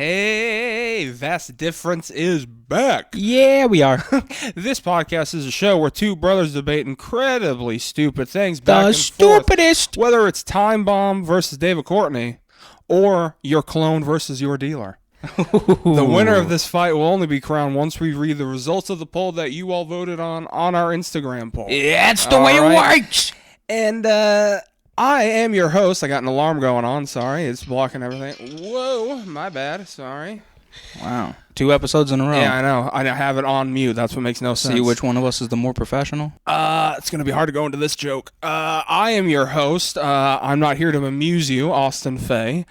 Hey, Vast Difference is back. Yeah, we are. This podcast is a show where two brothers debate incredibly stupid things back The and stupidest. forth. Whether it's Time Bomb versus David Courtney or your clone versus your dealer. The winner of this fight will only be crowned once we read the results of the poll that you all voted on our Instagram poll. That's the way it works. And I am your host. I got an alarm going on. Sorry, it's blocking everything. Whoa, my bad. Sorry. Wow. 2 episodes in a row. Yeah, I know. I have it on mute. That's what makes no sense. See which one of us is the more professional? It's going to be hard to go into this joke. I am your host. I'm not here to amuse you, Austin Fay.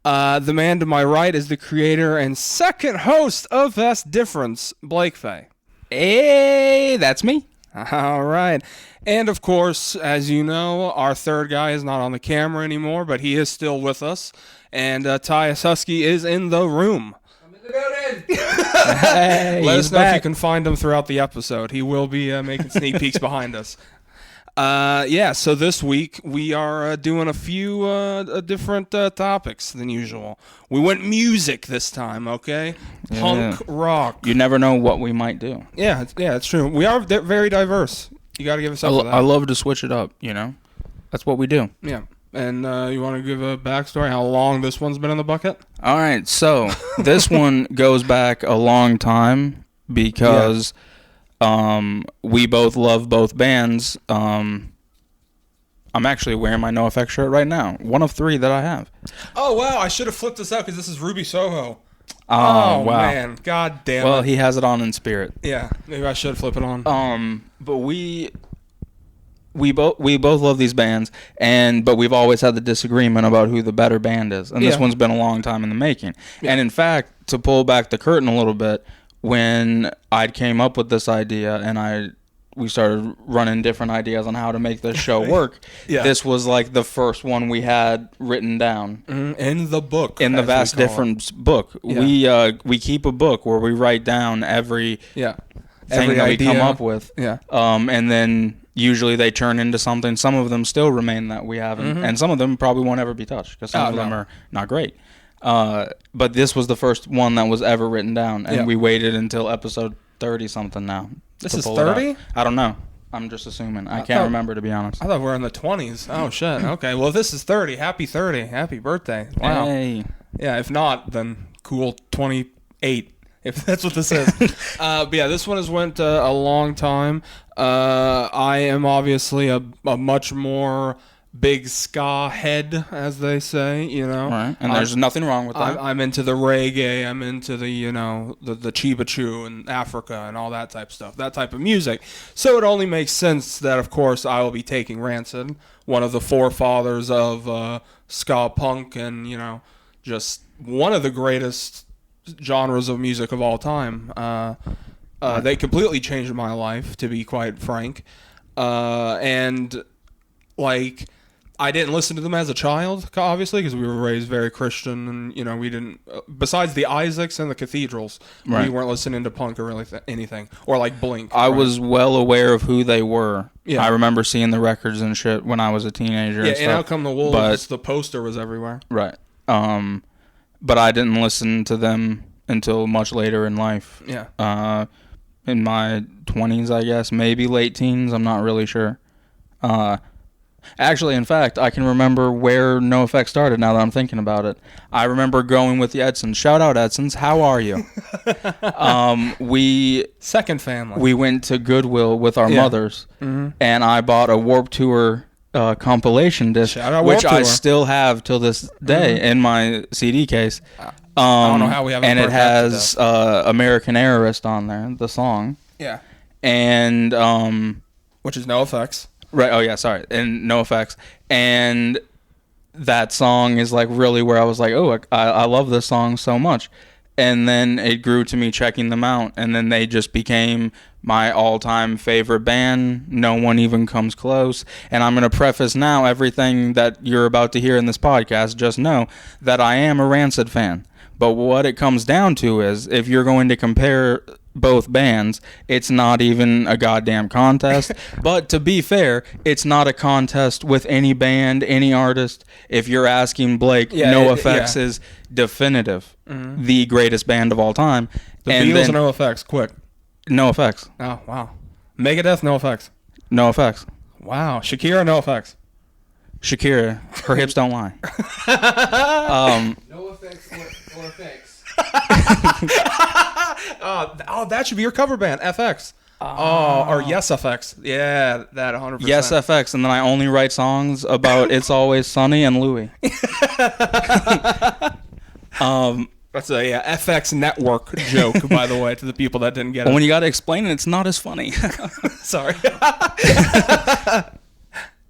The man to my right is the creator and second host of Vast Difference, Blake Fay. Hey, that's me. All right. And, of course, as you know, our third guy is not on the camera anymore, but he is still with us. And Tyus Husky is in the room. I'm in the building. Hey, Let us know back. if you can find him throughout the episode. He will be making sneak peeks behind us. So this week we are doing a few different topics than usual. We went music this time, okay? Yeah. Punk rock. You never know what we might do. Yeah, it's true. We are very diverse. You got to give us up for that. I love to switch it up, you know? That's what we do. Yeah. And you want to give a backstory, how long this one's been in the bucket? All right, so this one goes back a long time because we both love both bands. I'm actually wearing my NOFX shirt right now. One of 3 that I have. Oh, wow. I should have flipped this out because this is Ruby Soho. Oh, wow. Man. God damn it. Well, he has it on in spirit. Yeah, maybe I should flip it on. But we both love these bands, but we've always had the disagreement about who the better band is, and this one's been a long time in the making. Yeah. And in fact, to pull back the curtain a little bit, when I came up with this idea and we started running different ideas on how to make this show work, this was like the first one we had written down in the book, in the Vast Difference book. Yeah. We keep a book where we write down every thing every that idea we come up with. Yeah. And then usually they turn into something. Some of them still remain that we haven't, and some of them probably won't ever be touched because some of them are not great. But this was the first one that was ever written down, and we waited until episode 30-something now. This is 30? I don't know. I'm just assuming. I can't remember, to be honest. I thought we were in the 20s. Oh, shit. Okay. Well, this is 30. Happy 30. Happy birthday. Wow. Hey. Yeah, if not, then cool 28. If that's what this is. But yeah, this one has went a long time. I am obviously a much more big ska head, as they say, you know. Right. And there's nothing wrong with that. I'm into the reggae. I'm into the, the Chiba Chew and Africa and all that type of stuff, that type of music. So it only makes sense that, of course, I will be taking Rancid, one of the forefathers of ska punk and, just one of the greatest genres of music of all time. They completely changed my life, to be quite frank. And, I didn't listen to them as a child, obviously, because we were raised very Christian, and we didn't. Besides the Isaacs and the Cathedrals, we weren't listening to punk or really anything, or like Blink. I was well aware of who they were. Yeah. I remember seeing the records and shit when I was a teenager. Yeah, and Out Come the Wolves. The poster was everywhere. Right. But I didn't listen to them until much later in life. Yeah. In my 20s, I guess, maybe late teens. I'm not really sure. Actually, in fact, I can remember where NOFX started now that I'm thinking about it. I remember going with the Edsons. Shout out, Edsons. How are you? Second family. We went to Goodwill with our mothers, and I bought a Warped Tour compilation disc, which I still have till this day in my CD case. I don't know how we haven't. And it has American Errorist on there, the song. Yeah. And which is NOFX. Right. Oh yeah. Sorry. And NOFX. And that song is like really where I was like, oh, I love this song so much. And then it grew to me checking them out, and then they just became my all-time favorite band. No one even comes close. And I'm going to preface now everything that you're about to hear in this podcast. Just know that I am a Rancid fan. But what it comes down to is, if you're going to compare both bands. It's not even a goddamn contest. But to be fair, it's not a contest with any band, any artist. If you're asking Blake, NoFX is definitive the greatest band of all time. The Beatles and NoFX, quick. NoFX. Oh, wow. Megadeth, NoFX. NoFX. Wow. Shakira, NoFX. Shakira, her hips don't lie. NoFX or FX. Oh, that should be your cover band, FX. Or Yes FX. Yeah, that 100%. Yes FX, and then I only write songs about It's Always Sunny and Louie. That's a FX network joke, by the way, to the people that didn't get it. When you got to explain it, it's not as funny. Sorry.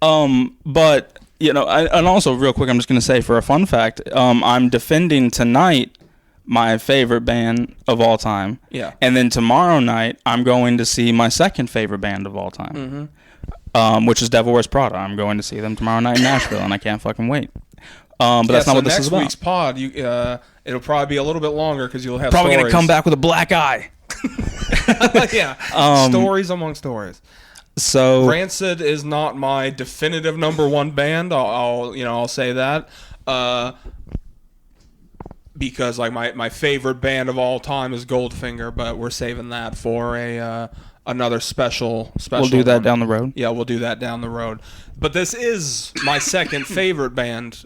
But, and also real quick, I'm just going to say for a fun fact, I'm defending tonight my favorite band of all time. Yeah. And then tomorrow night, I'm going to see my second favorite band of all time, which is Devil Wears Prada. I'm going to see them tomorrow night in Nashville, and I can't fucking wait. But that's not what this is about. Next week's pod, it'll probably be a little bit longer because you'll have probably stories. Going to come back with a black eye. Yeah. Stories among stories. So Rancid is not my definitive number one band. I'll say that. Because like my favorite band of all time is Goldfinger, but we're saving that for another special. We'll do that down the road. Yeah, we'll do that down the road. But this is my second favorite band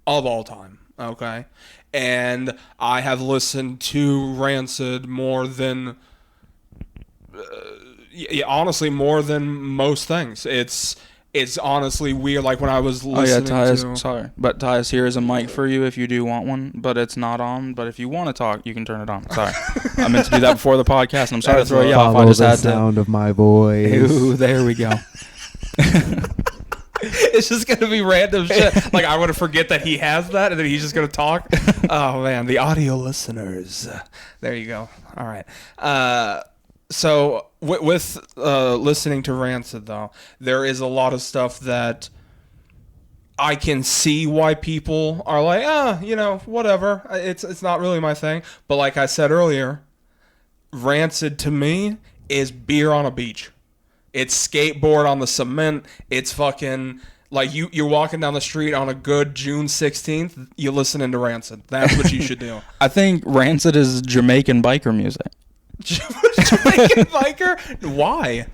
of all time. Okay, and I have listened to Rancid more than, honestly, more than most things. It's honestly weird. Like when I was listening Tyus, sorry. But Tyus, here is a mic for you if you do want one, but it's not on. But if you want to talk, you can turn it on. Sorry. I meant to do that before the podcast, and I'm sorry to throw you off. I just had to. The sound of my voice. Ooh, there we go. It's just going to be random shit. Like I'm going to forget that he has that, and then he's just going to talk. Oh, man. The audio listeners. There you go. All right. So with listening to Rancid, though, there is a lot of stuff that I can see why people are like, whatever. It's not really my thing. But like I said earlier, Rancid to me is beer on a beach. It's skateboard on the cement. It's fucking like you're walking down the street on a good June 16th. You're listening to Rancid. That's what you should do. I think Rancid is Jamaican biker music. Jamaican biker? Why?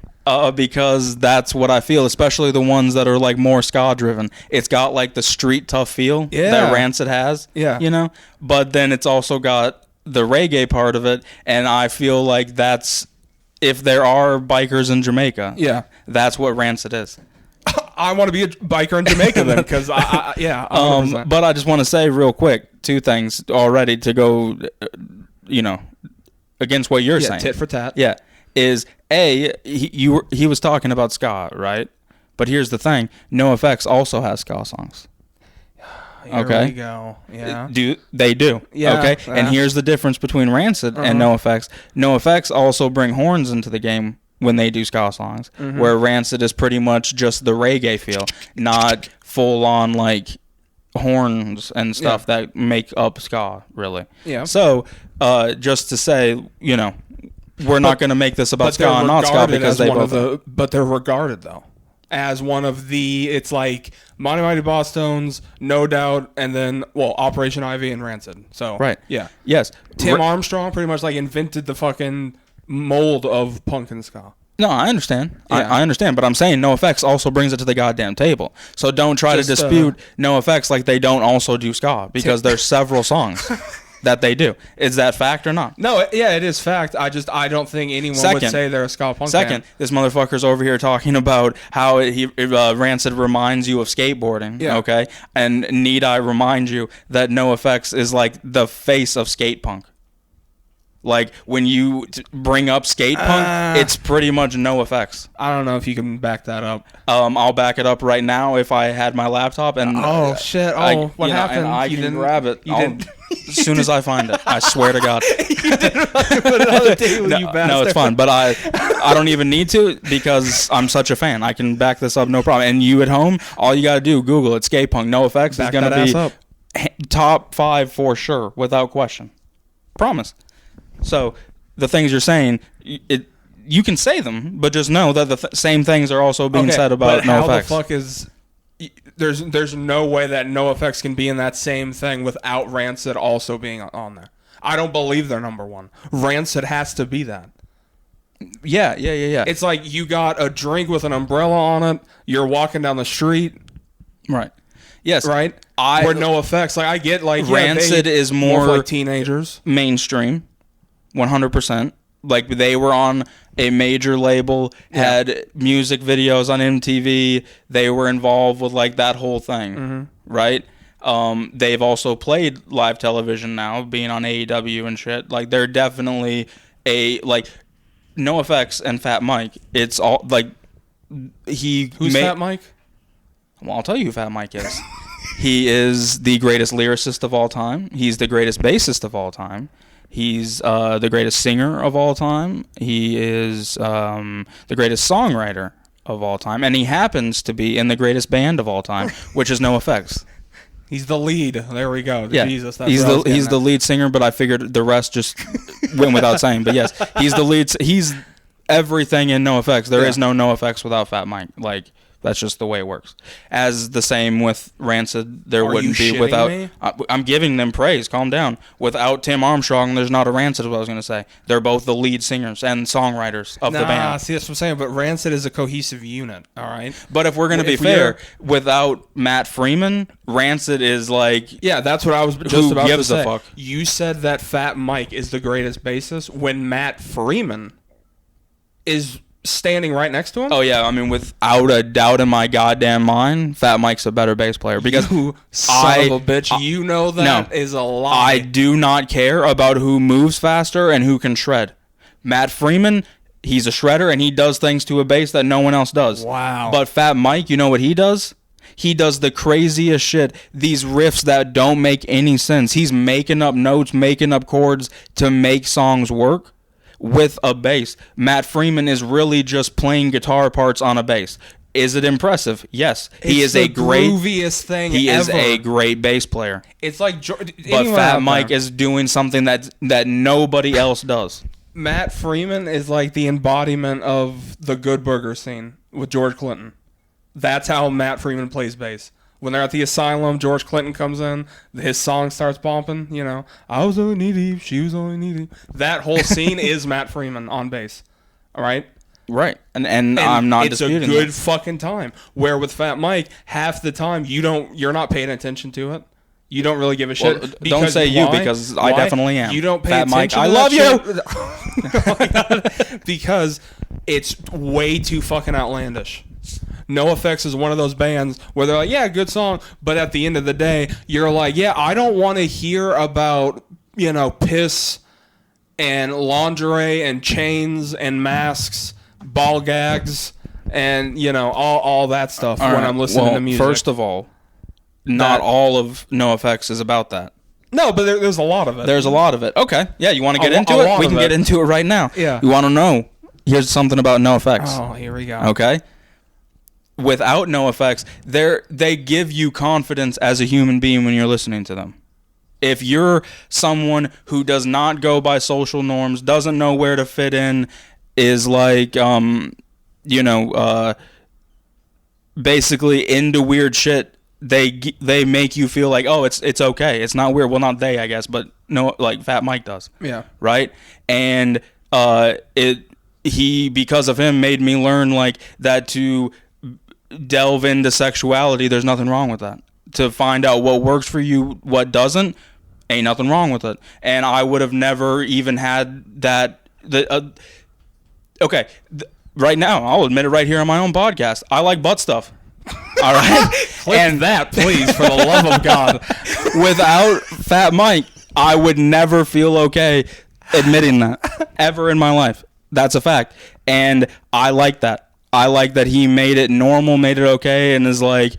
Because that's what I feel, especially the ones that are like more ska driven. It's got like the street tough feel that Rancid has. Yeah. But then it's also got the reggae part of it, and I feel like that's if there are bikers in Jamaica, that's what Rancid is. I want to be a biker in Jamaica then, because but I just want to say real quick 2 things already to go, against what you're saying. Tit for tat. Yeah. Is he was talking about ska, right? But here's the thing. NoFX also has ska songs. Here we go. Yeah. They do. Yeah. Okay. And here's the difference between Rancid and NoFX. NoFX also bring horns into the game when they do ska songs, where Rancid is pretty much just the reggae feel, not full on like horns and stuff that make up ska, really. Yeah. So, just to say, we're not going to make this about ska and not ska because they both. But they're regarded though as one of the. It's like Mighty Mighty Boss Tones, No Doubt, and then Operation Ivy and Rancid. So right. Yeah. Yes. Tim Armstrong pretty much like invented the fucking mold of punk and ska. No, I understand. Yeah. I understand, but I'm saying NoFX also brings it to the goddamn table. So don't try to dispute NoFX like they don't also do ska, because there's several songs that they do. Is that fact or not? No, it is fact. I don't think anyone would say they're a ska punk band. This motherfucker's over here talking about how Rancid reminds you of skateboarding. Yeah. Okay, and need I remind you that NoFX is like the face of skate punk? Like, when you bring up skate punk, it's pretty much NoFX. I don't know if you can back that up. I'll back it up right now if I had my laptop. And shit! What happened? I can grab it. As soon as I find it. I swear to God. You didn't fucking put it on the table, you bastard. No, it's fine. But I don't even need to, because I'm such a fan. I can back this up, no problem. And you at home, all you got to do, Google it, skate punk. NoFX is going to be top 5 for sure, without question. Promise. So, the things you're saying, you can say them, but just know that the same things are also being said about NOFX. How the fuck is... There's no way that NOFX can be in that same thing without Rancid also being on there. I don't believe they're number one. Rancid has to be that. Yeah. It's like you got a drink with an umbrella on it. You're walking down the street. Right. Yes. Right? Where NOFX, like I get like... Rancid is more like teenagers. Mainstream. 100%. Like they were on a major label, had music videos on MTV. They were involved with like that whole thing, right? They've also played live television now, being on AEW and shit. Like they're definitely NOFX and Fat Mike. It's all like Who's Fat Mike? Well, I'll tell you who Fat Mike is. He is the greatest lyricist of all time. He's the greatest bassist of all time. He's the greatest singer of all time. He is the greatest songwriter of all time. And he happens to be in the greatest band of all time, which is NOFX. He's the lead. There we go. Yeah. Jesus, he's the lead singer, but I figured the rest just went without saying. But yes, he's the lead. He's everything in NOFX. There is no NOFX without Fat Mike. Like, that's just the way it works. As the same with Rancid, there wouldn't be without... Me? I'm giving them praise. Calm down. Without Tim Armstrong, there's not a Rancid, is what I was going to say. They're both the lead singers and songwriters of the band. See, that's what I'm saying, but Rancid is a cohesive unit, all right? But if we're going to be fair, without Matt Freeman, Rancid is like... Yeah, that's what I was just about to say. A fuck? You said that Fat Mike is the greatest bassist when Matt Freeman is... standing right next to him? Oh, yeah. I mean, without a doubt in my goddamn mind, Fat Mike's a better bass player. Because you son of a bitch, you know that is a lie. I do not care about who moves faster and who can shred. Matt Freeman, he's a shredder, and he does things to a bass that no one else does. Wow. But Fat Mike, you know what he does? He does the craziest shit. These riffs that don't make any sense. He's making up notes, making up chords to make songs work. With a bass. Matt Freeman is really just playing guitar parts on a bass. Is it impressive? Yes. He is a great grooviest thing He ever. is a great bass player. It's like but Fat Mike is doing something that nobody else does. Matt Freeman is like the embodiment of the Good Burger scene with George Clinton. That's how Matt Freeman plays bass. When they're at the asylum, George Clinton comes in, his song starts bumping, you know, I was only needy, she was only needy. That whole scene is Matt Freeman on bass. All right? Right. And I'm not disputing it's a good that. fucking time. Where with Fat Mike, half the time you're not paying attention to it. You don't really give a shit. Well, don't say you because I definitely am. You don't pay Fat Mike, attention I to love you. Because it's way too fucking outlandish. NOFX is one of those bands where they're like, yeah, good song, but at the end of the day, you're like, yeah, I don't want to hear about, you know, piss and lingerie and chains and masks, ball gags, and, you know, all that stuff when I'm listening to music. First of all, not all of NOFX is about that. No, but there's a lot of it. There's a lot of it. Okay. Yeah, you want to get into it? We can get into it right now. Yeah. You want to know? Here's something about NOFX. Oh, here we go. Okay. Without NOFX, they give you confidence as a human being when you're listening to them. If you're someone who does not go by social norms, doesn't know where to fit in, is like, basically into weird shit, they make you feel like, oh, it's okay. It's not weird. Well, not they, I guess, but no, like Fat Mike does. Yeah. Right? And because of him, made me learn like that to delve into sexuality. There's nothing wrong with that. To find out what works for you, what doesn't, ain't nothing wrong with it. And I would have never even had that. Right now, I'll admit it right here on my own podcast. I like butt stuff. All right? And that, please, for the love of God. Without Fat Mike, I would never feel okay admitting that ever in my life. That's a fact. And I like that. I like that he made it normal, made it okay, and is like,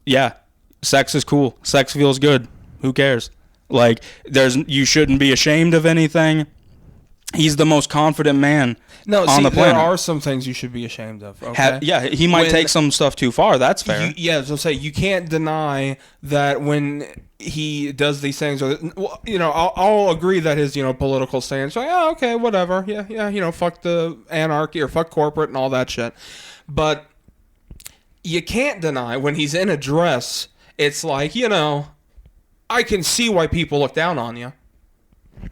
yeah, sex is cool. Sex feels good. Who cares? Like, you shouldn't be ashamed of anything. He's the most confident man No, on see, the planet. there are some things you should be ashamed of. Okay? Yeah, he might take some stuff too far. That's fair. So say you can't deny that when he does these things, or I'll agree that his political stance, like, oh, okay, whatever, yeah, fuck the anarchy or fuck corporate and all that shit, but you can't deny when he's in a dress, it's like I can see why people look down on you.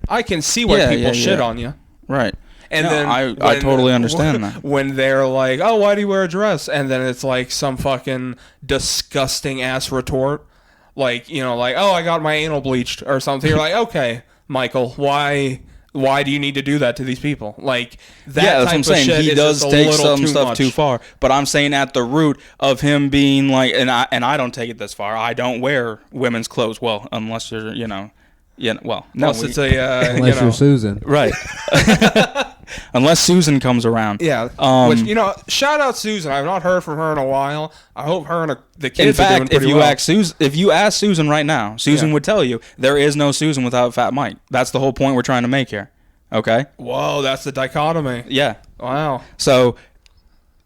I can see why people shit on you. Right. And no, then I totally understand that. When they're like, oh, why do you wear a dress? And then it's like some fucking disgusting ass retort. Like, like, oh, I got my anal bleached or something. You're like, okay, Michael, why do you need to do that to these people? Like, that that's what type I'm of saying. shit He is does just a take little some too stuff much. too far. But I'm saying at the root of him being like, and I don't take it this far. I don't wear women's clothes. Well, unless you're, well, no, Unless it's a, Unless you're Susan. right. Unless Susan comes around. Yeah. Which, shout out Susan. I've not heard from her in a while. I hope her and the kids In are doing fact, pretty if you well. if you ask Susan right now, Susan would tell you there is no Susan without Fat Mike. That's the whole point we're trying to make here. Okay? Whoa, that's the dichotomy. Yeah. Wow. So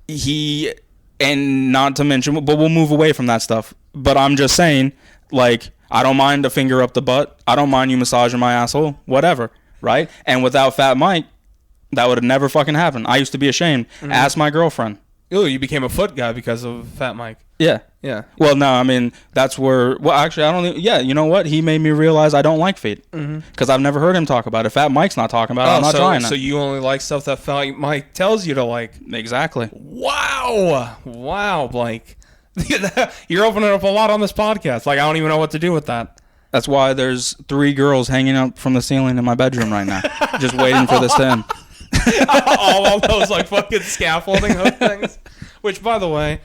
and not to mention, but we'll move away from that stuff. But I'm just saying, like, I don't mind a finger up the butt. I don't mind you massaging my asshole. Whatever. Right? And without Fat Mike, that would have never fucking happened. I used to be ashamed. Mm-hmm. Ask my girlfriend. Ooh, you became a foot guy because of Fat Mike. Yeah. Yeah. Well, no, I mean, that's where... Well, actually, I don't... Yeah, you know what? He made me realize I don't like feet. Because I've never heard him talk about it. Fat Mike's not talking about it. I'm not trying it. So you only like stuff that Fat Mike tells you to like. Exactly. Wow, Blake. You're opening up a lot on this podcast. Like, I don't even know what to do with that. That's why there's 3 girls hanging up from the ceiling in my bedroom right now. Just waiting for this to end. All of those, like, fucking scaffolding hook things. Which, by the way...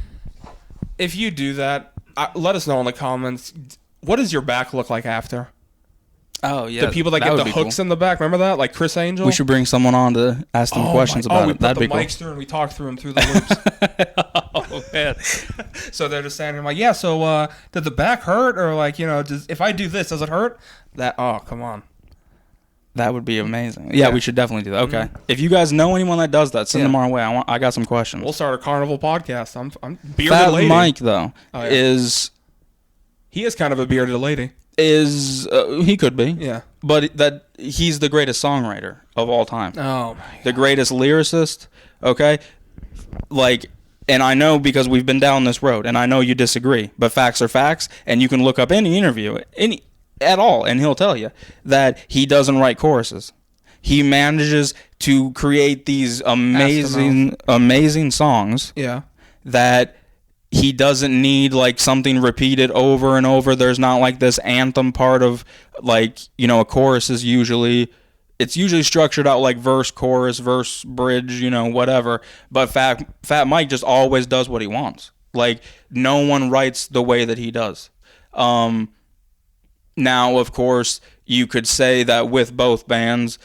If you do that, let us know in the comments. What does your back look like after? Oh, yeah. The people that get the hooks in the back. Remember that? Like Chris Angel? We should bring someone on to ask them questions about it. That'd be cool. We put the mics through and we talk through them through the loops. Oh, man. So they're just standing there like, yeah, so did the back hurt? Or like, if I do this, does it hurt? Oh, come on. That would be amazing. Yeah, we should definitely do that. Okay. Mm-hmm. If you guys know anyone that does that, send them our way. I got some questions. We'll start a carnival podcast. I'm bearded Fat lady. Mike, though, is... He is kind of a bearded lady. He could be. Yeah. But he's the greatest songwriter of all time. Oh, my God. The greatest lyricist, okay? Like... And I know because we've been down this road, and I know you disagree, but facts are facts, and you can look up any interview, at all, and he'll tell you that he doesn't write choruses. He manages to create these amazing songs. Yeah. That he doesn't need like something repeated over and over. There's not like this anthem part of like, a chorus is usually structured out like verse, chorus, verse, bridge, whatever. But Fat Mike just always does what he wants. Like no one writes the way that he does. Now, of course, you could say that with both bands,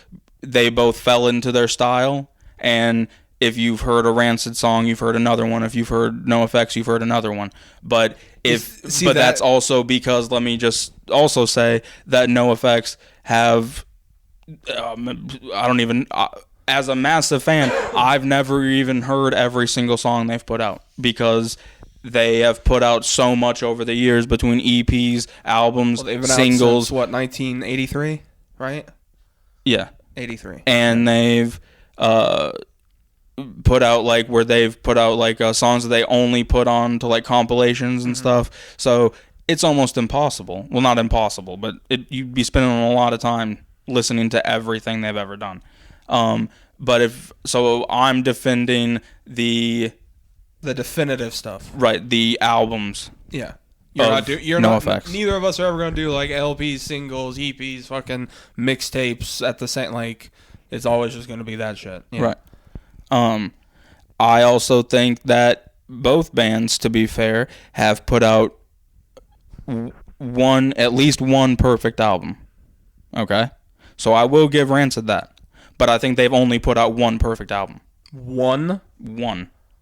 they both fell into their style. And if you've heard a Rancid song, you've heard another one. If you've heard NOFX, you've heard another one. But that's also because, let me just also say that NOFX have, as a massive fan, I've never even heard every single song they've put out because they have put out so much over the years between EPs, albums, they've been singles. Out since, 1983, right? Yeah. 83. And they've put out like where they've put out like songs that they only put on to like compilations and stuff. So it's almost impossible. Well, not impossible, but you'd be spending a lot of time listening to everything they've ever done. But I'm defending the definitive stuff, right? The albums, yeah. NOFX. Neither of us are ever gonna do like LPs, singles, EPs, fucking mixtapes at the same. Like it's always just gonna be that shit, right? I also think that both bands, to be fair, have put out at least one perfect album. Okay, so I will give Rancid that, but I think they've only put out one perfect album. One.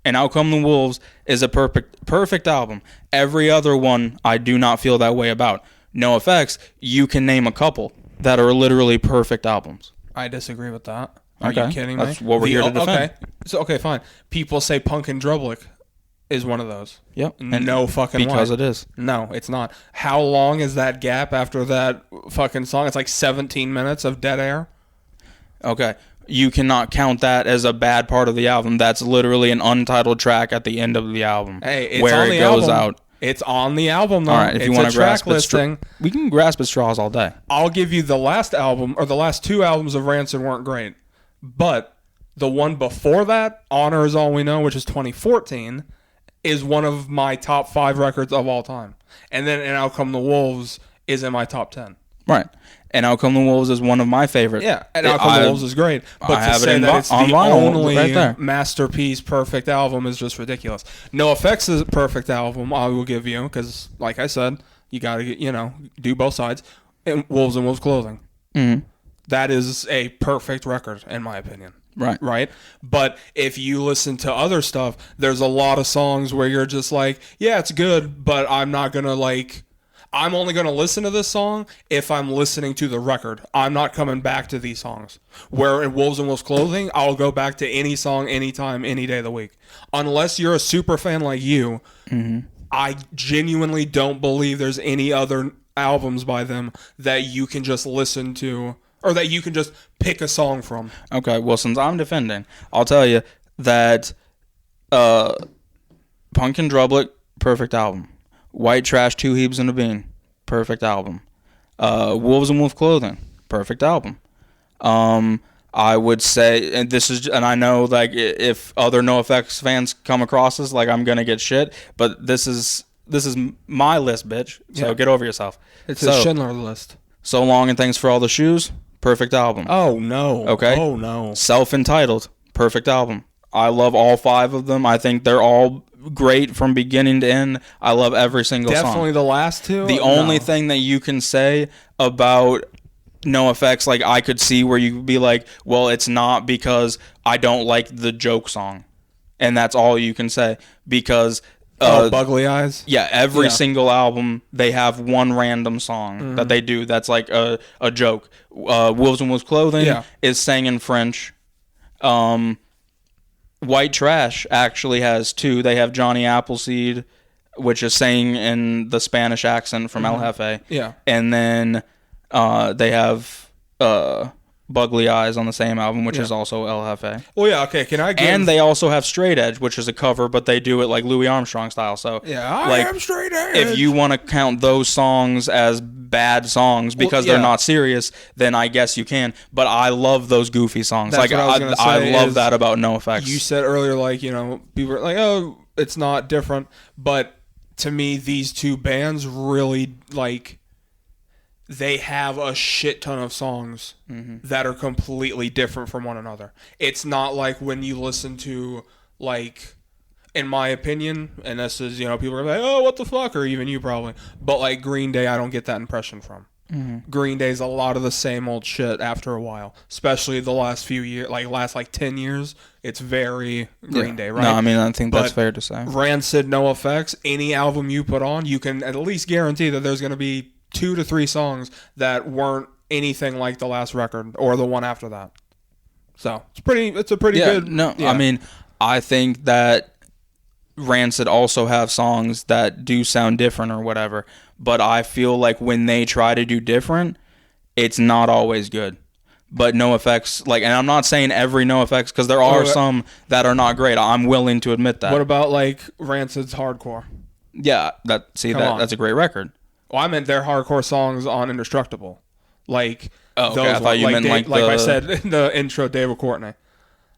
And Out Come the Wolves is a perfect album. Every other one, I do not feel that way about. NOFX, you can name a couple that are literally perfect albums. I disagree with that. Are you kidding me? That's what we're here to defend. Okay, fine. People say Punk and Drublic is one of those. Yep. No fucking way. Because it is. No, it's not. How long is that gap after that fucking song? It's like 17 minutes of dead air. Okay. You cannot count that as a bad part of the album. That's literally an untitled track at the end of the album. Hey, it's where on it the goes album. out. It's on the album, though. All right, if you want to grasp track listing. we can grasp at straws all day. I'll give you the last album, or the last two albums of Rancid weren't great. But the one before that, Honor Is All We Know, which is 2014, is one of my top 5 records of all time. And then And Out Come the Wolves is in my top 10. Right. And Out Come the Wolves is one of my favorites. Yeah, and Out Come the Wolves is great. But I to say that it's the only right masterpiece, perfect album is just ridiculous. NOFX's perfect album, I will give you, because, like I said, you got to, do both sides. And Wolves and Wolves Clothing. Mm-hmm. That is a perfect record, in my opinion. Right. But if you listen to other stuff, there's a lot of songs where you're just like, yeah, it's good, but I'm not going to, I'm only going to listen to this song if I'm listening to the record. I'm not coming back to these songs. Where in Wolves and Wolves Clothing, I'll go back to any song, anytime, any day of the week. Unless you're a super fan like you, I genuinely don't believe there's any other albums by them that you can just listen to, or that you can just pick a song from. Okay, well, since I'm defending, I'll tell you that Punk and Drublic, perfect album. White Trash, Two Heaves and a Bean, perfect album. Wolves and Wolf Clothing, perfect album. I would say, and I know like if other NoFX fans come across this, like I'm gonna get shit, but this is my list, bitch. So get over yourself. It's a Schindler List. So Long and Thanks for All the Shoes, perfect album. Oh no. Okay. Oh no. Self-Entitled, perfect album. I love all 5 of them. I think they're all great from beginning to end. I love every single song. Definitely the last two. The only thing that you can say about NoFX, like I could see where you could be like, well, it's not because I don't like the joke song. And that's all you can say. Because Bugly Eyes? Yeah, every single album, they have one random song that they do that's like a joke. Wolves and Wolves Clothing is sang in French. White Trash actually has 2. They have Johnny Appleseed, which is sang in the Spanish accent from El Jefe. Yeah. And then they have Bugly Eyes on the same album, which is also El Jefe. Well, yeah, okay. And they also have Straight Edge, which is a cover, but they do it like Louis Armstrong style. So I am Straight Edge. If you want to count those songs as bad songs because they're not serious, then I guess you can. But I love those goofy songs. That's like I love that about NoFX. You said earlier, like, people are like, oh, it's not different. But to me, these two bands really, like, they have a shit ton of songs that are completely different from one another. It's not like when you listen to, like, in my opinion, and this is, people are like, oh, what the fuck, or even you probably, but like Green Day, I don't get that impression from. Green Day's a lot of the same old shit after a while, especially the last few years, last 10 years. It's very Green Day, right? No, I mean, I think that's fair to say. Rancid, NoFX, any album you put on, you can at least guarantee that there's going to be 2 to 3 songs that weren't anything like the last record or the one after that. So it's a pretty good. No, I mean, I think that Rancid also have songs that do sound different or whatever, but I feel like when they try to do different, it's not always good. But NoFX, and I'm not saying every NoFX, because there are some that are not great. I'm willing to admit that. What about Rancid's Hardcore? Yeah, that's a great record. Well, I meant their hardcore songs on Indestructible. I thought you meant I said in the intro, David Courtney.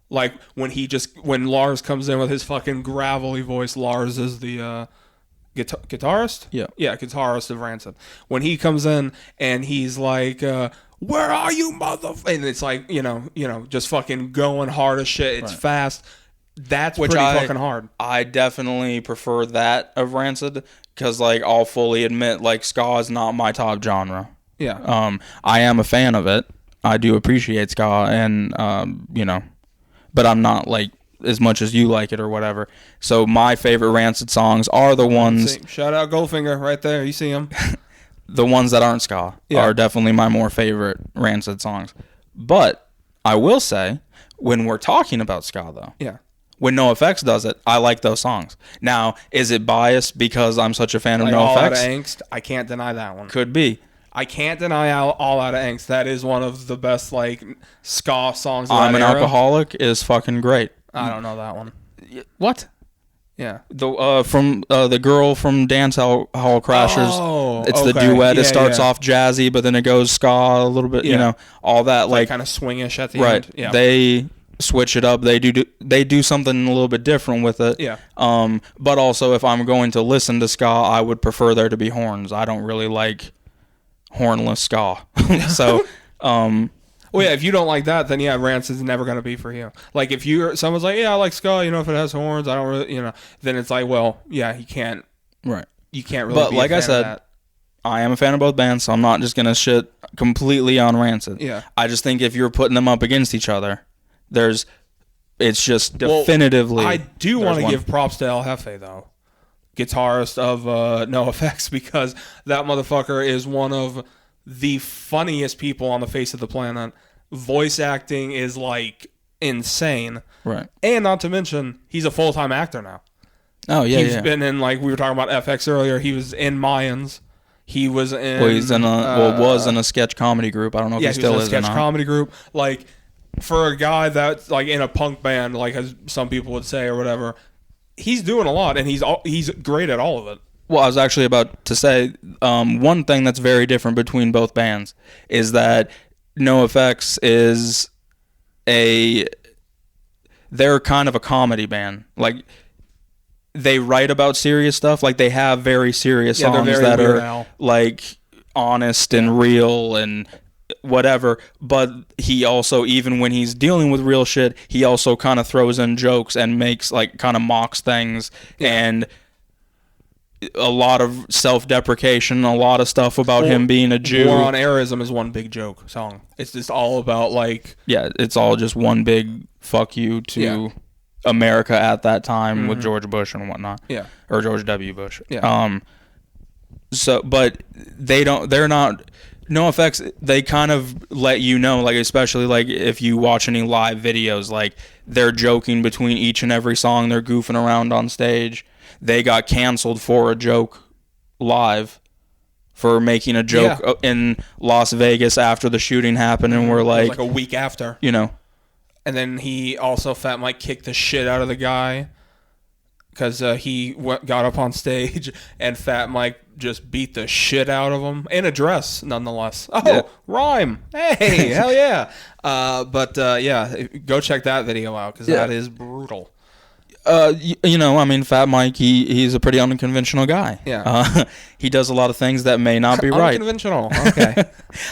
Like when Lars comes in with his fucking gravelly voice. Lars is the guitarist? Yeah, guitarist of Rancid. When he comes in and he's like, where are you, motherfucker? And it's like, just fucking going hard as shit. It's fast. That's pretty fucking hard. I definitely prefer that of Rancid because, I'll fully admit, ska is not my top genre. Yeah. I am a fan of it. I do appreciate ska, and but I'm not as much as you like it or whatever. So my favorite Rancid songs are the ones. Shout out Goldfinger right there. You see him. The ones that aren't ska are definitely my more favorite Rancid songs. But I will say, when we're talking about ska, though, Yeah. when NoFX does it, I like those songs. Now, is it biased because I'm such a fan of Like All Out of NoFX? Angst, I can't deny that one. Could be. I can't deny All Out of Angst. That is one of the best like ska songs of I'm that an era. Alcoholic is fucking great. I don't know that one. What? Yeah. The girl from Dance Hall Crashers. Oh, it's the okay. duet. Yeah, It starts yeah. off jazzy, but then it goes ska a little bit. You Yeah. know, all that Like like kind of swingish at the right. end. Yeah. They switch it up. They do something a little bit different with it. Yeah. But also, if I'm going to listen to ska, I would prefer there to be horns. I don't really like hornless ska. So, Well, yeah, if you don't like that, then yeah, Rancid's never gonna be for you. Like if someone's like, yeah, I like ska, you know, if it has horns, I don't really, you know, then it's like, well, yeah, you can't right. really. But be like a I fan said, of that. I am a fan of both bands, so I'm not just gonna shit completely on Rancid. Yeah. I just think if you're putting them up against each other, it's just definitively. I do there's want to one. give props to El Jefe though, guitarist of NoFX, because that motherfucker is one of the funniest people on the face of the planet. Voice acting is like insane, right. and not to mention he's a full-time actor now. Oh yeah, He's yeah. been in, like we were talking about FX earlier. He was in Mayans. He was in. Well, he's in was in a sketch comedy group. I don't know if Yeah, he still was is in a or sketch not. comedy group. Like for a guy that's like in a punk band, like as some people would say or whatever, he's doing a lot, and he's great at all of it. Well, I was actually about to say one thing that's very different between both bands is that NoFX is they're kind of a comedy band. Like they write about serious stuff. Like they have very serious Yeah, they're songs very that Weird are Al. like honest and real and whatever. But he also, even when he's dealing with real shit, he also kind of throws in jokes and makes like kind of mocks things and a lot of self-deprecation, a lot of stuff about him being a Jew. War on Airism is one big joke song. It's just all about like Yeah, it's all just one big fuck you to Yeah. America at that time with George Bush and whatnot. Yeah. Or George W. Bush. Yeah. But they're not, NoFX, they kind of let you know, like, especially, like, if you watch any live videos, like, they're joking between each and every song, they're goofing around on stage. They got canceled for a joke live for making a joke in Las Vegas after the shooting happened, and we're it was like, like a week after. you know, And then he also, Fat Mike, kicked the shit out of the guy because he got up on stage and Fat Mike just beat the shit out of him in a dress, nonetheless. Oh, Yeah. rhyme. Hey, hell yeah. But go check that video out because that is brutal. you know, I mean, Fat Mike, he's a pretty unconventional guy. Yeah. He does a lot of things that may not be right. Unconventional. Okay.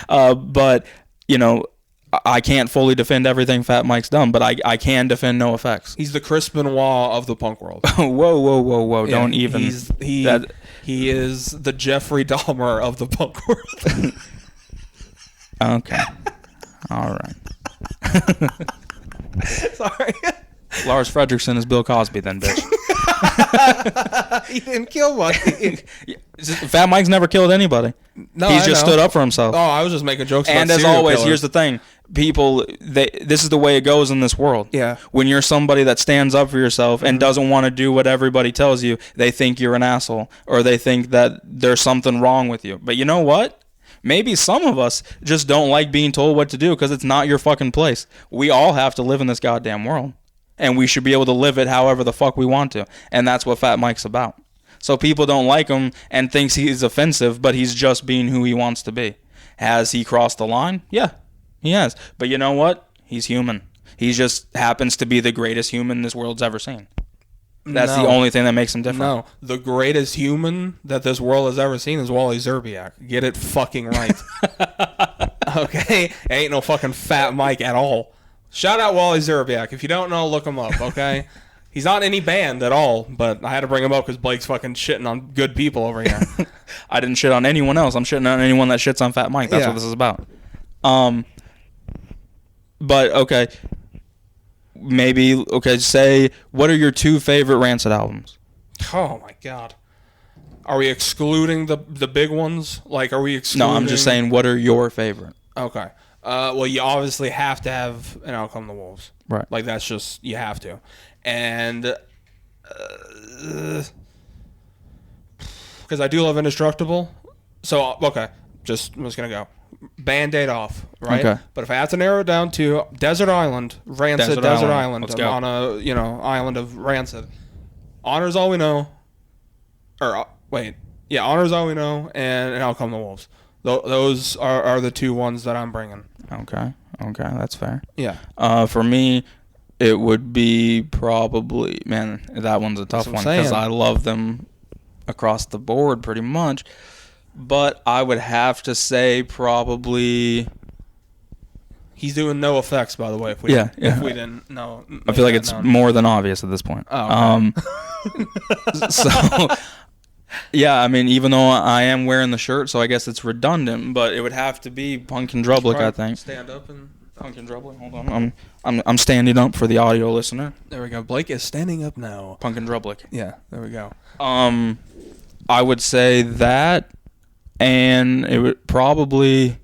But, you know, I can't fully defend everything Fat Mike's done, but I can defend NoFX. He's the Chris Benoit of the punk world. Whoa. Yeah, Don't even. He is the Jeffrey Dahmer of the punk world. Okay. All right. Sorry. Lars Fredrickson is Bill Cosby then, bitch. He didn't kill one. Fat Mike's never killed anybody. No, He's I just know. stood up for himself. Oh, I was just making jokes about And as serial always, killers. here's the thing. People, this is the way it goes in this world. Yeah. When you're somebody that stands up for yourself and doesn't want to do what everybody tells you, they think you're an asshole or they think that there's something wrong with you. But you know what? Maybe some of us just don't like being told what to do because it's not your fucking place. We all have to live in this goddamn world. And we should be able to live it however the fuck we want to. And that's what Fat Mike's about. So people don't like him and thinks he's offensive, but he's just being who he wants to be. Has he crossed the line? Yeah, he has. But you know what? He's human. He just happens to be the greatest human this world's ever seen. That's the only thing that makes him different. No, the greatest human that this world has ever seen is Wally Zerbiak. Get it fucking right. Okay? Ain't no fucking Fat Mike at all. Shout out Wally Zerbiak. If you don't know, look him up, okay? He's not in any band at all, but I had to bring him up because Blake's fucking shitting on good people over here. I didn't shit on anyone else. I'm shitting on anyone that shits on Fat Mike. That's what this is about. But, okay. Maybe, say, what are your two favorite Rancid albums? Oh, my God. Are we excluding the big ones? Like, are we excluding... No, I'm just saying, what are your favorite? Okay. Well, you obviously have to have an Out Come the Wolves. Right. Like, that's just, you have to. And, because I do love Indestructible. So, okay, I'm just going to go. Band-Aid off, right? Okay. But if I had to narrow it down to Desert Island, Rancid, Desert Island. Let's I'm go. on a, island of Rancid. Honor's All We Know. Honor's All We Know, and Out Come the Wolves. Those are the two ones that I'm bringing. Okay, that's fair. Yeah. For me, it would be probably, man, that one's a tough one because I love them across the board pretty much. But I would have to say probably. He's doing NOFX, by the way. If we didn't know. I feel like it's more than obvious at this point. Oh, okay. So, yeah, I mean, even though I am wearing the shirt, so I guess it's redundant, but it would have to be Punkin Drublic, I think. Stand up and Punkin Drublic. Hold on, I'm standing up for the audio listener. There we go. Blake is standing up now. Punkin Drublic. Yeah, there we go. I would say that, and it would probably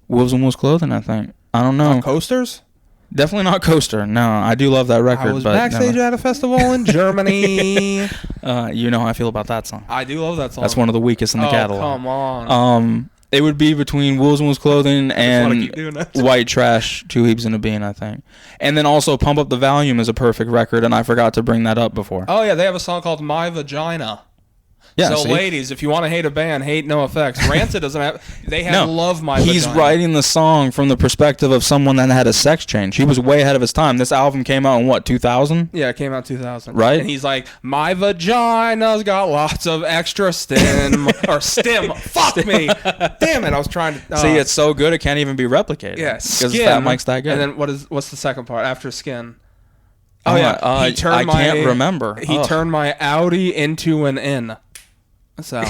Wolves and Wolves Clothing, I think. I don't know. Coasters? Definitely not Coaster. No, I do love that record. I was but backstage at a festival in Germany. You know how I feel about that song. I do love that song. That's one of the weakest in the catalog. Come on. It would be between Wolves and Wolves Clothing and keep White Trash, Two Heaps and a Bean, I think. And then also Pump Up the Volume is a perfect record, and I forgot to bring that up before. Oh, yeah, they have a song called My Vagina. Yeah, so, ladies, if you want to hate a band, hate NOFX. Rancid doesn't have... They have Love My Vagina. He's writing the song from the perspective of someone that had a sex change. He was way ahead of his time. This album came out in, what, 2000? Yeah, it came out 2000. Right? And he's like, my vagina's got lots of extra stem. Or stem. Fuck me. Damn it, I was trying to... See, it's so good it can't even be replicated. Yeah, because Skin. Fat Mike's that good. And then what's the second part after Skin? Oh, yeah. I can't remember. He turned my Audi into an N. So,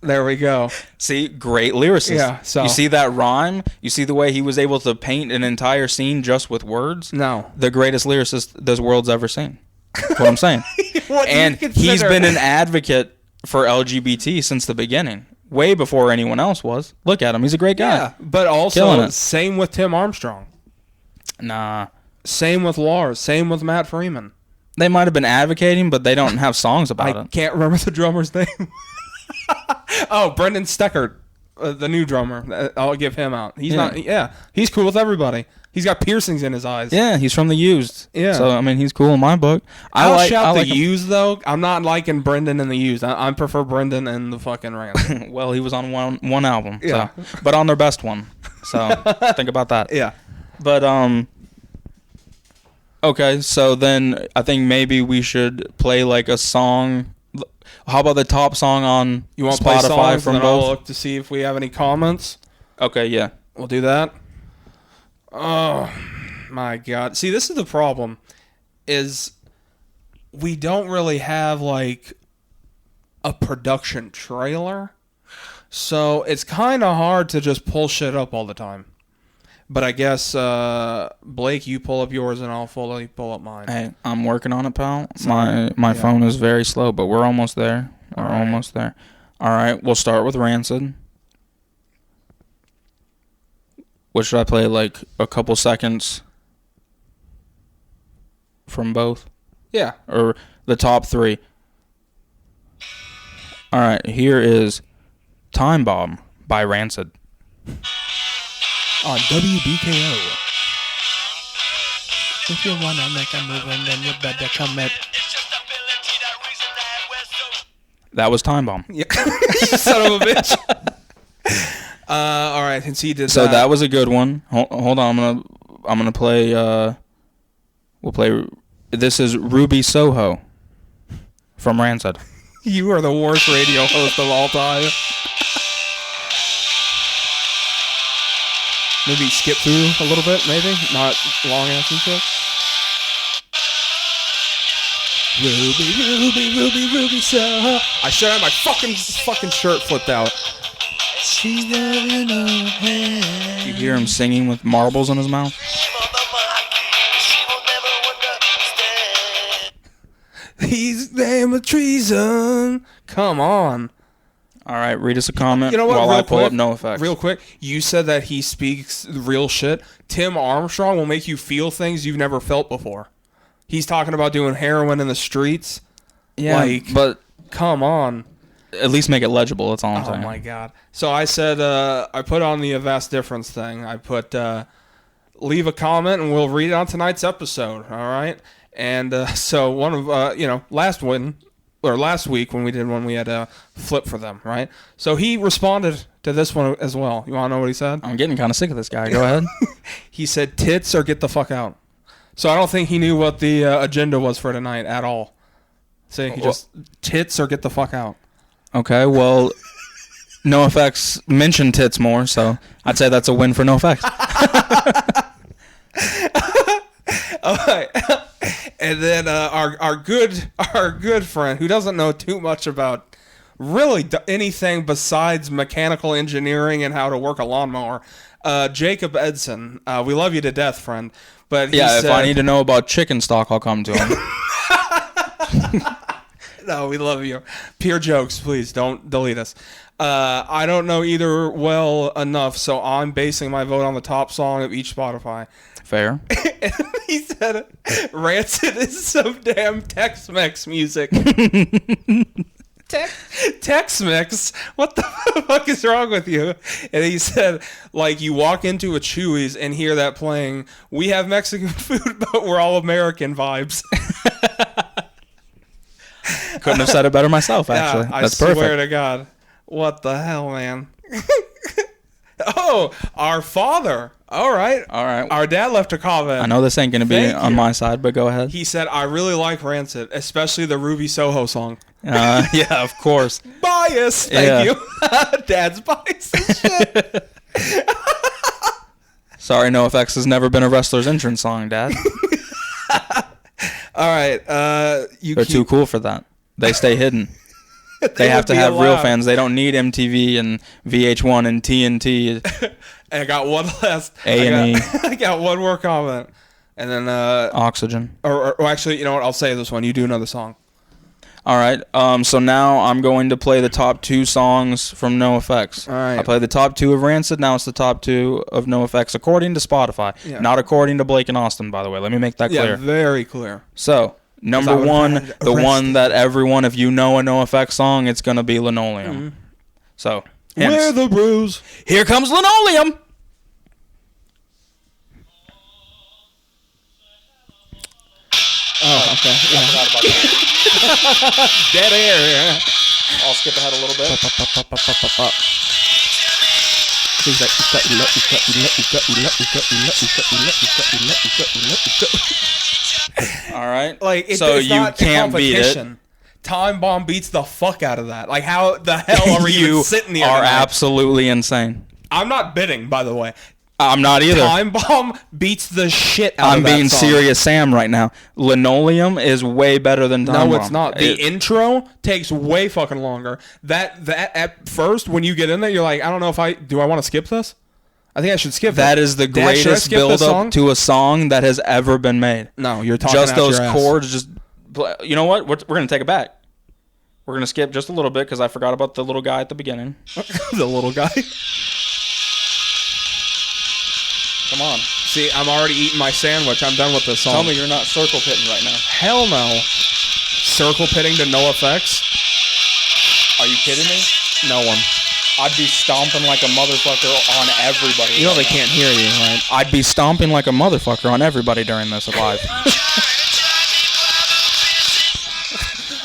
there we go. See, great lyricist. Yeah, so. You see that rhyme? You see the way he was able to paint an entire scene just with words? No. The greatest lyricist this world's ever seen. That's what I'm saying. And he's been an advocate for LGBT since the beginning. Way before anyone else was. Look at him. He's a great guy. Yeah, but also, same with Tim Armstrong. Nah. Same with Lars. Same with Matt Freeman. They might have been advocating, but they don't have songs about it. I can't remember the drummer's name. Oh, Brendan Steckert, the new drummer. I'll give him out. He's not. Yeah, he's cool with everybody. He's got piercings in his eyes. Yeah, he's from the Used. Yeah. So, I mean, he's cool in my book. I like the Used, though. I'm not liking Brendan and the Used. I prefer Brendan and the fucking Rancid. Well, he was on one album. Yeah. So, but on their best one. So, think about that. Yeah. But, okay, so then I think maybe we should play like a song. How about the top song on you want Spotify to play songs, from and both? I'll look to see if we have any comments. Okay, yeah. We'll do that. Oh, my God. See, this is the problem, is we don't really have, like, a production trailer. So it's kind of hard to just pull shit up all the time. But I guess, Blake, you pull up yours and I'll fully pull up mine. Hey, I'm working on it, pal. My phone is very slow, but we're almost there. We're almost there. All right, we'll start with Rancid. What should I play, like a couple seconds from both? Yeah. Or the top three? All right, here is Time Bomb by Rancid. On WBKO. If you wanna make a move, and then you better commit. That was Time Bomb. Yeah. Son of a bitch. All right, since he did so that was a good one. Hold on, I'm gonna play. We'll play. This is Ruby Soho from Rancid. You are the worst radio host of all time. Maybe skip through a little bit, maybe? Not long ass intro. Ruby, Soho. I should have my fucking shirt flipped out. She's there in her hand. You hear him singing with marbles in his mouth? He's damn a treason. Come on. All right, read us a comment You know what? while real I pull quick, up NoFX. Real quick, you said that he speaks real shit. Tim Armstrong will make you feel things you've never felt before. He's talking about doing heroin in the streets. Yeah, but come on. at least make it legible. That's all I'm saying. Oh my god. So I said, I put on the vast difference thing. I put, leave a comment and we'll read it on tonight's episode. All right. And so one of, last week when we had a flip for them, right? So he responded to this one as well. You want to know what he said? I'm getting kind of sick of this guy. Go ahead. He said, tits or get the fuck out. So I don't think he knew what the agenda was for tonight at all. So he just, tits or get the fuck out. Okay, well, NoFX mentioned tits more, so I'd say that's a win for NoFX. All right. And then our good friend who doesn't know too much about really anything besides mechanical engineering and how to work a lawnmower, Jacob Edson. We love you to death, friend. But if I need to know about chicken stock, I'll come to him. No, we love you. Pure jokes, please don't delete us. I don't know either well enough, so I'm basing my vote on the top song of each Spotify. Fair. And he said, Rancid is some damn Tex-Mex music. Tex-Mex? What the fuck is wrong with you? And he said, like, you walk into a Chewy's and hear that playing, we have Mexican food, but we're all American vibes. Couldn't have said it better myself, actually. Yeah, That's I swear perfect. to God. What the hell, man? Oh, our father. All right. Our dad left a comment. I know this ain't going to be on my side, but go ahead. He said, I really like Rancid, especially the Ruby Soho song. Yeah, of course. Bias. Thank you. Dad's bias and shit. Sorry, NoFX has never been a wrestler's entrance song, Dad. All right. They're too cool for that. They stay hidden. They have to have real fans. They don't need MTV and VH1 and TNT. I got one last. A&E. I got one more comment. And then... Oxygen. Or actually, you know what? I'll say this one. You do another song. All right. So now I'm going to play the top 2 songs from NoFX. All right. I played the top 2 of Rancid. Now it's the top 2 of NoFX according to Spotify. Yeah. Not according to Blake and Austin, by the way. Let me make that clear. Yeah, very clear. So, number 1, the one that everyone, if you know a NoFX song, it's going to be Linoleum. Mm-hmm. So, Wear the bruise. Here comes Linoleum. Oh, okay. Yeah. I forgot about that. Dead air. I'll skip ahead a little bit. All right. Like, so it's you not can't beat it. Time Bomb beats the fuck out of that. Like, how the hell are we even sitting here? You are tonight? absolutely insane. I'm not bidding, by the way. I'm not either. Time Bomb beats the shit out I'm of that being song. serious Sam right now. Linoleum is way better than Time Bomb. No, it's not. The intro takes way fucking longer. That at first, when you get in there, you're like, I don't know if I want to skip this? I think I should skip that. That Is the Dad, should I greatest skip this build song? up to a song that has ever been made. No, you're talking just out those your ass. chords. Just you know what? We're going to take it back. We're going to skip just a little bit because I forgot about the little guy at the beginning. The little guy. Come on. See, I'm already eating my sandwich. I'm done with this song. Tell me you're not circle pitting right now. Hell no. Circle pitting to NoFX? Are you kidding me? No one. I'd be stomping like a motherfucker on everybody. You know they can't hear you, right? I'd be stomping like a motherfucker on everybody during this live.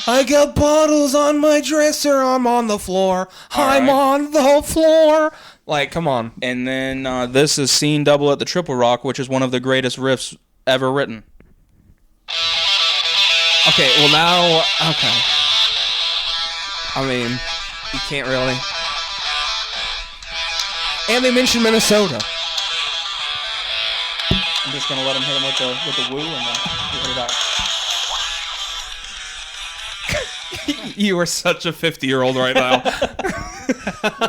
I got bottles on my dresser. I'm on the floor. I'm right. on the floor. Like, come on. And then this is Scene Double at the Triple Rock, which is one of the greatest riffs ever written. Okay, well now, okay. I mean, you can't really. And they mentioned Minnesota. I'm just going to let him hit him with the woo and then get it out. You are such a 50-year-old right now.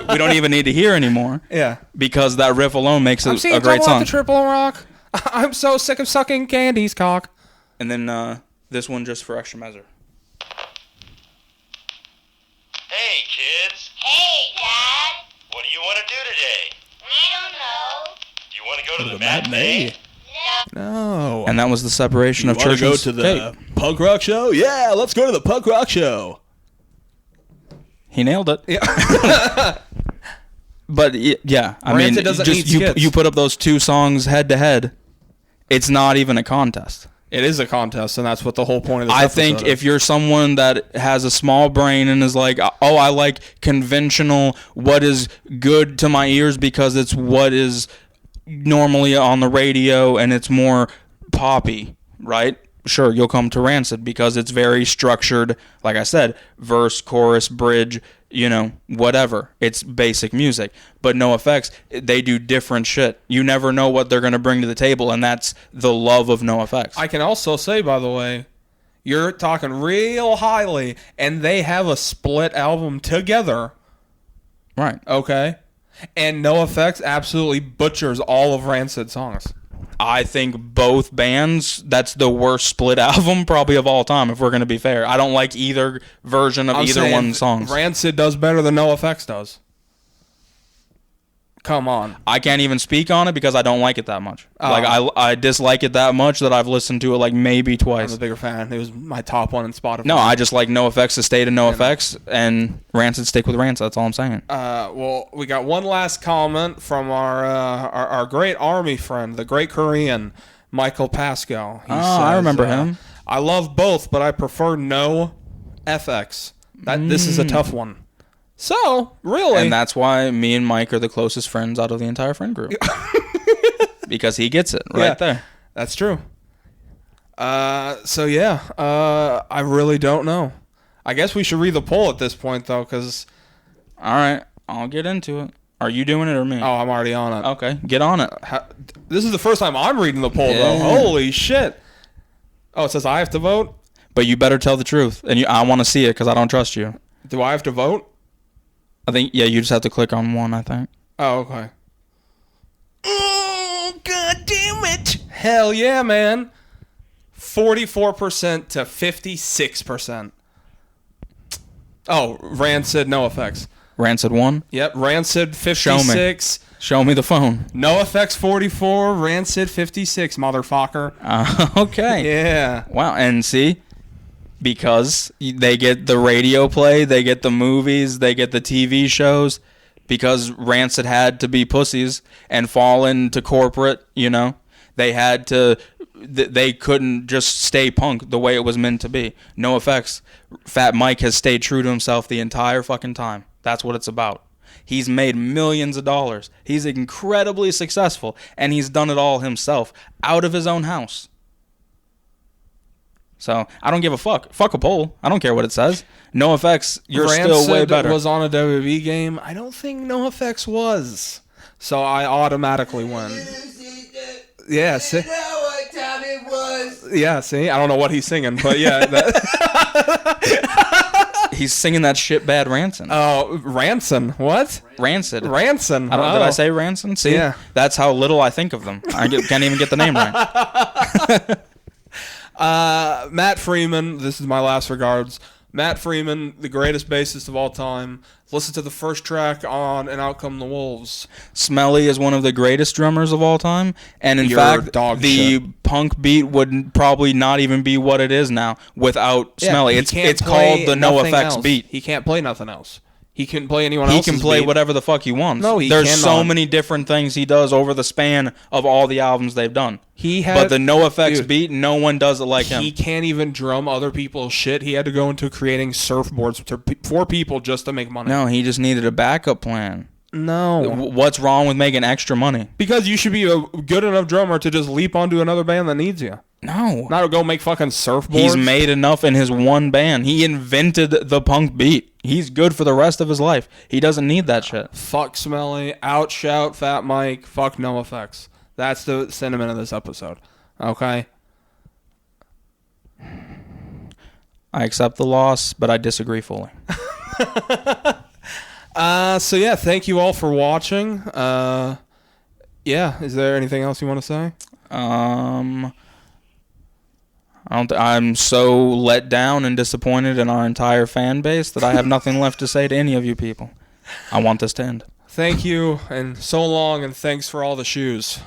We don't even need to hear anymore. Yeah. Because that riff alone makes it a great Double song. At the Triple Rock. I'm so sick of sucking Candy's cock. And then this one just for extra measure. Hey, kids. Hey, Dad. What do you want to do today? We don't know. Do you want to go to the matinee? No. And that was the separation You of wanna church go and to the state. punk rock show? Yeah, let's go to the punk rock show. He nailed it. Yeah. But yeah, I Rancid mean, doesn't just need skits. you put up those two songs head to head. It's not even a contest. It is a contest, and that's what the whole point of this I episode think is. if you're someone that has a small brain and is like, oh, I like conventional, what is good to my ears because it's what is normally on the radio and it's more poppy, right? Sure, you'll come to Rancid because it's very structured, like I said, verse, chorus, bridge, whatever. It's basic music. But NOFX, they do different shit. You never know what they're going to bring to the table, and that's the love of NOFX. I can also say, by the way, you're talking real highly, and they have a split album together, Right. okay? And NOFX absolutely butchers all of Rancid songs. I think both bands, that's the worst split album probably of all time, if we're going to be fair. I don't like either version of I'm either saying one's songs. Rancid does better than NOFX does. Come on. I can't even speak on it because I don't like it that much. Oh. Like, I dislike it that much that I've listened to it like maybe I'm twice. a bigger fan. It was my top one in Spotify. No, I just like NOFX to stay to NOFX and Rancid stick with Rancid. That's all I'm saying. Well, we got one last comment from our great army friend, the great Korean, Michael Pascal. He I remember him. I love both, but I prefer NOFX. This is a tough one. So, really. And that's why me and Mike are the closest friends out of the entire friend group. Because he gets it right there. That's true. So, yeah. I really don't know. I guess we should read the poll at this point, though, because... All right, I'll get into it. Are you doing it or me? Oh, I'm already on it. Okay, get on it. This is the first time I'm reading the poll, though. Holy shit. Oh, it says I have to vote? But you better tell the truth, and I want to see it because I don't trust you. Do I have to vote? I think, yeah, you just have to click on one, I think. Oh, okay. Oh, God damn it. Hell yeah, man. 44% to 56%. Oh, Rancid, NOFX. Rancid 1? Yep, Rancid 56. Show me the phone. NOFX 44, Rancid 56, motherfucker. Okay. Yeah. Wow, and see, because they get the radio play, they get the movies, they get the TV shows, because Rancid had to be pussies and fall into corporate, they had to, they couldn't just stay punk the way it was meant to be. NOFX, Fat Mike has stayed true to himself the entire fucking time. That's what it's about. He's made millions of dollars. He's incredibly successful, and he's done it all himself out of his own house. So, I don't give a fuck. Fuck a poll. I don't care what it says. NOFX, you're still way better. Rancid was on a WWE game. I don't think NOFX was. So I automatically win. Yeah, see? what time it was? Yeah, see? I don't know what he's singing, but yeah. He's singing that shit bad Rancid. Oh, Ranson. What? Rancid. Ranson. Did I say Rancid? See? Yeah. That's how little I think of them. I can't even get the name right. Matt Freeman, this is my last regards. Matt Freeman, the greatest bassist of all time. Listen to the first track on And Out Come the Wolves. Smelly is one of the greatest drummers of all time. And in You're fact, dog the shit. punk beat would probably not even be what it is now without Smelly. he It's can't called play the nothing NoFX else. beat. He can't play nothing else. He can play anyone He else's can play beat. whatever the fuck he wants. No, he There's so cannot. many different things he does over the span of all the albums they've done. But the NoFX dude, beat, no one does it like he him. can't even drum other people's shit. He had to go into creating surfboards for people just to make money. No, he just needed a backup plan. No. What's wrong with making extra money? Because you should be a good enough drummer to just leap onto another band that needs you. No. Not to go make fucking surfboards. He's made enough in his one band. He invented the punk beat. He's good for the rest of his life. He doesn't need that shit. Fuck Smelly, outshout Fat Mike, fuck NoFX. That's the sentiment of this episode. Okay? I accept the loss, but I disagree fully. So yeah, thank you all for watching. Yeah, is there anything else you want to say? I'm so let down and disappointed in our entire fan base that I have nothing left to say to any of you people. I want this to end. Thank you, and so long, and thanks for all the shoes.